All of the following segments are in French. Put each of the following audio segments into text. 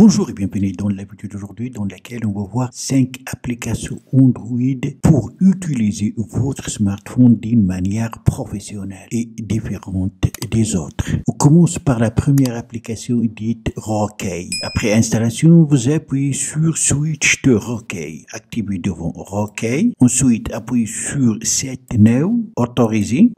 Bonjour et bienvenue dans la vidéo d'aujourd'hui dans laquelle on va voir 5 applications Android pour utiliser votre smartphone d'une manière professionnelle et différente des autres. On commence par la première application dite Rockey. Après installation, vous appuyez sur Switch to Rockey. Activez devant Rockey. Ensuite, appuyez sur Set Now. Autoriser.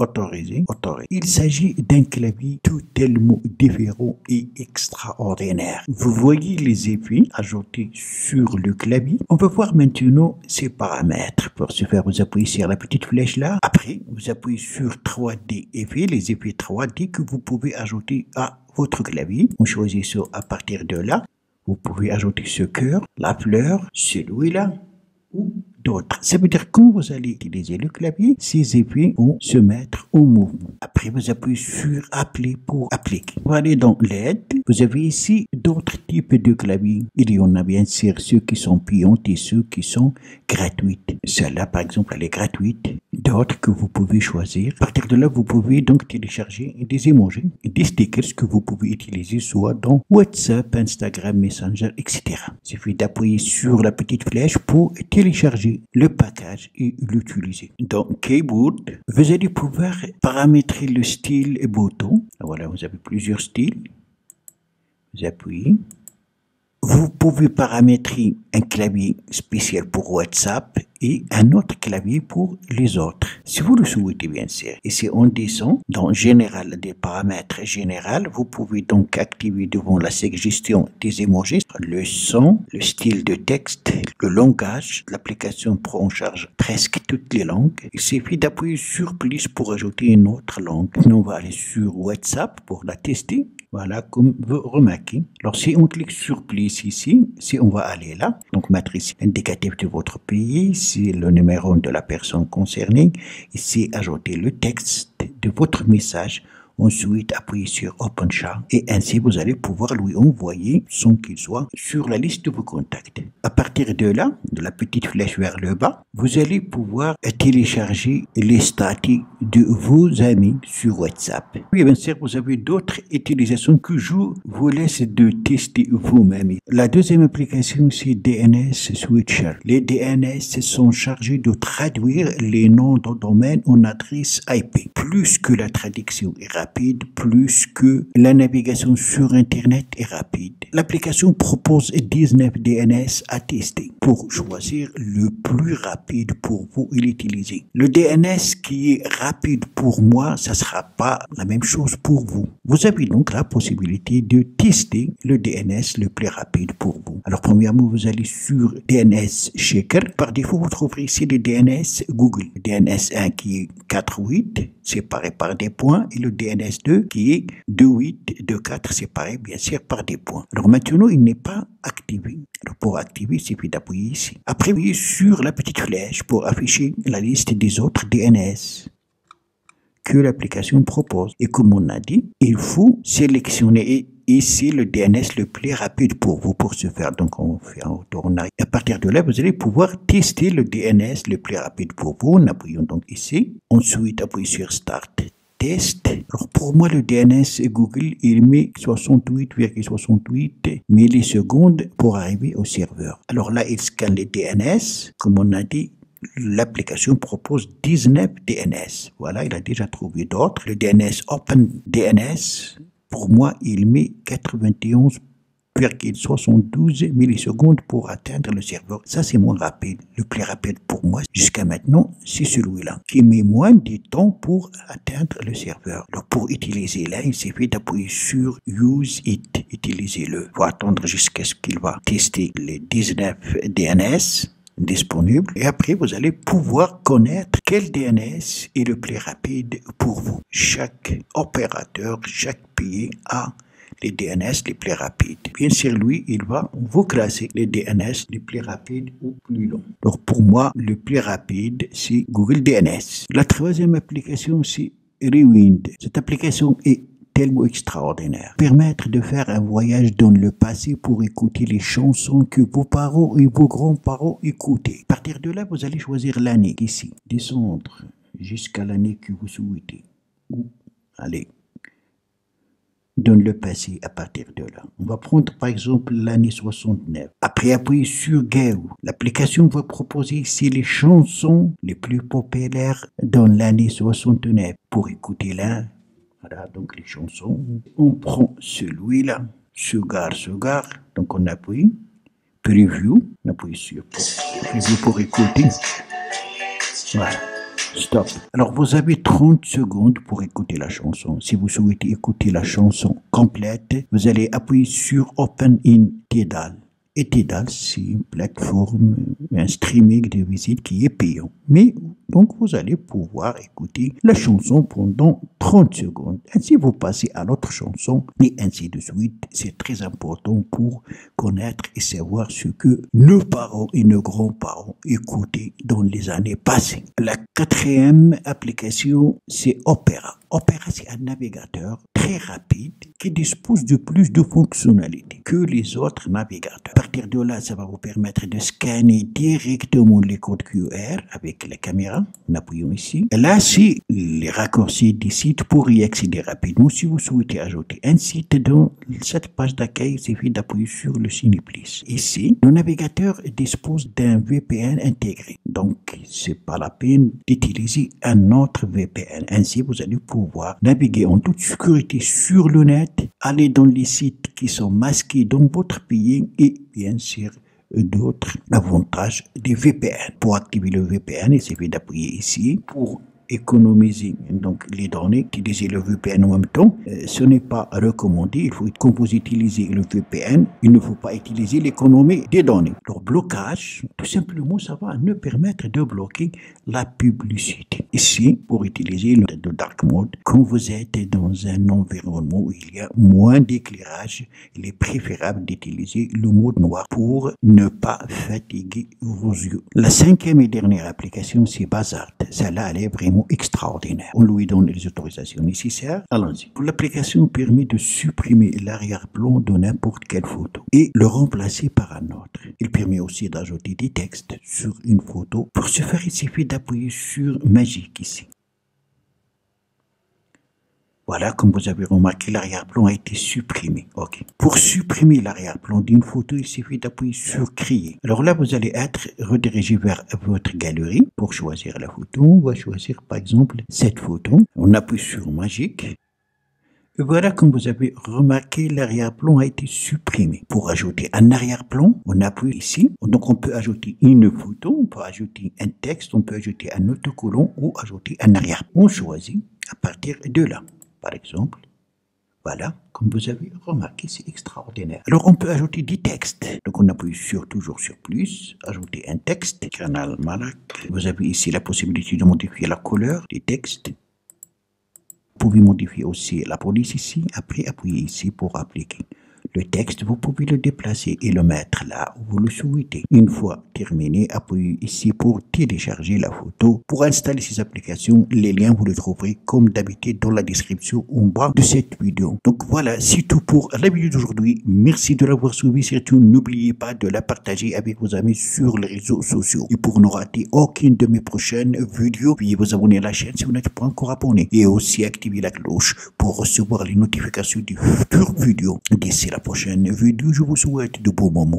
Il s'agit d'un clavier totalement différent et extraordinaire. Vous voyez les effets ajoutés sur le clavier. On va voir maintenant ses paramètres. Pour ce faire, vous appuyez sur la petite flèche là. Après, vous appuyez sur 3D effets, les effets 3D que vous pouvez ajouter à votre clavier. On choisit ça à partir de là. Vous pouvez ajouter ce cœur, la fleur, celui-là ou d'autres. Ça veut dire que quand vous allez utiliser le clavier, ces effets vont se mettre en mouvement. Après, vous appuyez sur Appeler pour appliquer. Vous allez dans l'aide. Vous avez ici d'autres types de claviers. Il y en a bien sûr ceux qui sont payants et ceux qui sont gratuits. Celle-là, par exemple, elle est gratuite. D'autres que vous pouvez choisir. À partir de là, vous pouvez donc télécharger des emojis, des stickers que vous pouvez utiliser soit dans WhatsApp, Instagram, Messenger, etc. Il suffit d'appuyer sur la petite flèche pour télécharger le package et l'utiliser. Dans Keyboard, vous allez pouvoir paramétrer le style et bouton. Voilà, vous avez plusieurs styles. Vous appuyez. Vous pouvez paramétrer un clavier spécial pour WhatsApp et un autre clavier pour les autres, si vous le souhaitez bien sûr. Ici on descend dans Général, des paramètres généraux. Vous pouvez donc activer devant la suggestion des emojis, le son, le style de texte, le langage. L'application prend en charge presque toutes les langues. Il suffit d'appuyer sur plus pour ajouter une autre langue. Nous on va aller sur WhatsApp pour la tester. Voilà, comme vous remarquez. Alors, si on clique sur plus ici, si on va aller là, donc mettre ici l'indicatif de votre pays, ici le numéro de la personne concernée, ici ajouter le texte de votre message. Ensuite, appuyez sur Open Chat et ainsi vous allez pouvoir lui envoyer sans qu'il soit sur la liste de vos contacts. À partir de là, de la petite flèche vers le bas, vous allez pouvoir télécharger les statuts de vos amis sur WhatsApp. Oui, bien sûr, vous avez d'autres utilisations que je vous laisse de tester vous-même. La deuxième application, c'est DNS Switcher. Les DNS sont chargés de traduire les noms de domaine en adresse IP. Plus que la traduction est rapide, plus que la navigation sur Internet est rapide. L'application propose 19 DNS à tester pour choisir le plus rapide pour vous et l'utiliser. Le DNS qui est rapide pour moi, ça sera pas la même chose pour vous. Vous avez donc la possibilité de tester le DNS le plus rapide pour vous. Alors premièrement, vous allez sur DNS Checker. Par défaut, vous trouverez ici le DNS Google. Le DNS 1 qui est 4.8 séparé par des points et le DNS2 qui est 2.8, 2.4 séparé bien sûr par des points. Alors maintenant, il n'est pas activé. Alors pour activer, il suffit d'appuyer ici. Après, appuyez sur la petite flèche pour afficher la liste des autres DNS que l'application propose. Et comme on a dit, il faut sélectionner ici le DNS le plus rapide pour vous pour ce faire. Donc on fait un retour en arrière. À partir de là, vous allez pouvoir tester le DNS le plus rapide pour vous en appuyant donc ici. Ensuite, appuyez sur Start Test. Alors pour moi, le DNS Google, il met 68,68 millisecondes pour arriver au serveur. Alors là, il scanne les DNS, comme on a dit. L'application propose 19 DNS. Voilà, il a déjà trouvé d'autres. Le DNS OpenDNS, pour moi, il met 91,72 millisecondes pour atteindre le serveur. Ça, c'est moins rapide. Le plus rapide pour moi, jusqu'à maintenant, c'est celui-là, qui met moins de temps pour atteindre le serveur. Donc, pour utiliser là, il suffit d'appuyer sur Use It. Utilisez-le. Il faut attendre jusqu'à ce qu'il va tester les 19 DNS. Disponible et après vous allez pouvoir connaître quel DNS est le plus rapide pour vous. Chaque opérateur, chaque pays a les DNS les plus rapides. Bien sûr, lui, il va vous classer les DNS les plus rapides ou plus longs. Donc pour moi, le plus rapide, c'est Google DNS. La troisième application, c'est Rewind. Cette application est tellement extraordinaire. Permettre de faire un voyage dans le passé pour écouter les chansons que vos parents et vos grands-parents écoutaient. À partir de là, vous allez choisir l'année ici. Descendre jusqu'à l'année que vous souhaitez. Ou allez dans le passé à partir de là. On va prendre par exemple l'année 69. Après appuyer sur Go, l'application va proposer ici les chansons les plus populaires dans l'année 69. Pour écouter là, voilà donc les chansons. On prend celui-là, Sugar Sugar, donc on appuie. Preview, on appuie sur Preview pour écouter. Voilà. Stop. Alors, vous avez 30 secondes pour écouter la chanson. Si vous souhaitez écouter la chanson complète, vous allez appuyer sur Open in Tidal. Et Tidal, c'est une plateforme, un streaming de visite qui est payant. Mais, donc, vous allez pouvoir écouter la chanson pendant 30 secondes. Ainsi, vous passez à l'autre chanson et ainsi de suite. C'est très important pour connaître et savoir ce que nos parents et nos grands-parents écoutaient dans les années passées. La quatrième application, c'est Opera. Opera, c'est un navigateur très rapide qui dispose de plus de fonctionnalités que les autres navigateurs. À partir de là, ça va vous permettre de scanner directement les codes QR avec la caméra en appuyant ici. Et là, c'est les raccourcis des sites pour y accéder rapidement. Si vous souhaitez ajouter un site dans cette page d'accueil, il suffit d'appuyer sur le Cineplice. Ici, le navigateur dispose d'un VPN intégré. Donc, c'est pas la peine d'utiliser un autre VPN. Ainsi, vous allez pouvoir naviguer en toute sécurité sur le net, aller dans les sites qui sont masqués dans votre pays et bien sûr d'autres avantages des VPN. Pour activer le VPN, il suffit d'appuyer ici pour économiser donc les données, utiliser le VPN en même temps. Ce n'est pas recommandé. Il faut, quand vous utilisez le VPN, il ne faut pas utiliser l'économie des données. Le blocage, tout simplement, ça va nous permettre de bloquer la publicité. Ici, pour utiliser le dark mode, quand vous êtes dans un environnement où il y a moins d'éclairage, il est préférable d'utiliser le mode noir pour ne pas fatiguer vos yeux. La cinquième et dernière application, c'est Buzzard. Celle-là, elle est vraiment extraordinaire. On lui donne les autorisations nécessaires. Allons-y. L'application permet de supprimer l'arrière-plan de n'importe quelle photo et le remplacer par un autre. Il permet aussi d'ajouter des textes sur une photo. Pour ce faire, il suffit d'appuyer sur Magique ici. Voilà, comme vous avez remarqué, l'arrière-plan a été supprimé. OK. Pour supprimer l'arrière-plan d'une photo, il suffit d'appuyer sur Créer. Alors là, vous allez être redirigé vers votre galerie. Pour choisir la photo, on va choisir par exemple cette photo. On appuie sur Magique. Et voilà, comme vous avez remarqué, l'arrière-plan a été supprimé. Pour ajouter un arrière-plan, on appuie ici. Donc on peut ajouter une photo, on peut ajouter un texte, on peut ajouter un autocollant ou ajouter un arrière-plan. On choisit à partir de là. Par exemple, voilà, comme vous avez remarqué, c'est extraordinaire. Alors, on peut ajouter des textes. Donc, on appuie toujours sur plus, ajouter un texte, Canal Malak. Vous avez ici la possibilité de modifier la couleur des textes. Vous pouvez modifier aussi la police ici. Après, appuyez ici pour appliquer. Le texte, vous pouvez le déplacer et le mettre là où vous le souhaitez. Une fois terminé, appuyez ici pour télécharger la photo. Pour installer ces applications, les liens vous les trouverez comme d'habitude dans la description en bas de cette vidéo. Donc voilà, c'est tout pour la vidéo d'aujourd'hui. Merci de l'avoir suivi. Surtout, n'oubliez pas de la partager avec vos amis sur les réseaux sociaux. Et pour ne rater aucune de mes prochaines vidéos, veuillez vous abonner à la chaîne si vous n'êtes pas encore abonné. Et aussi activer la cloche pour recevoir les notifications des futures vidéos. D'ici la prochaine vidéo, je vous souhaite de beaux moments.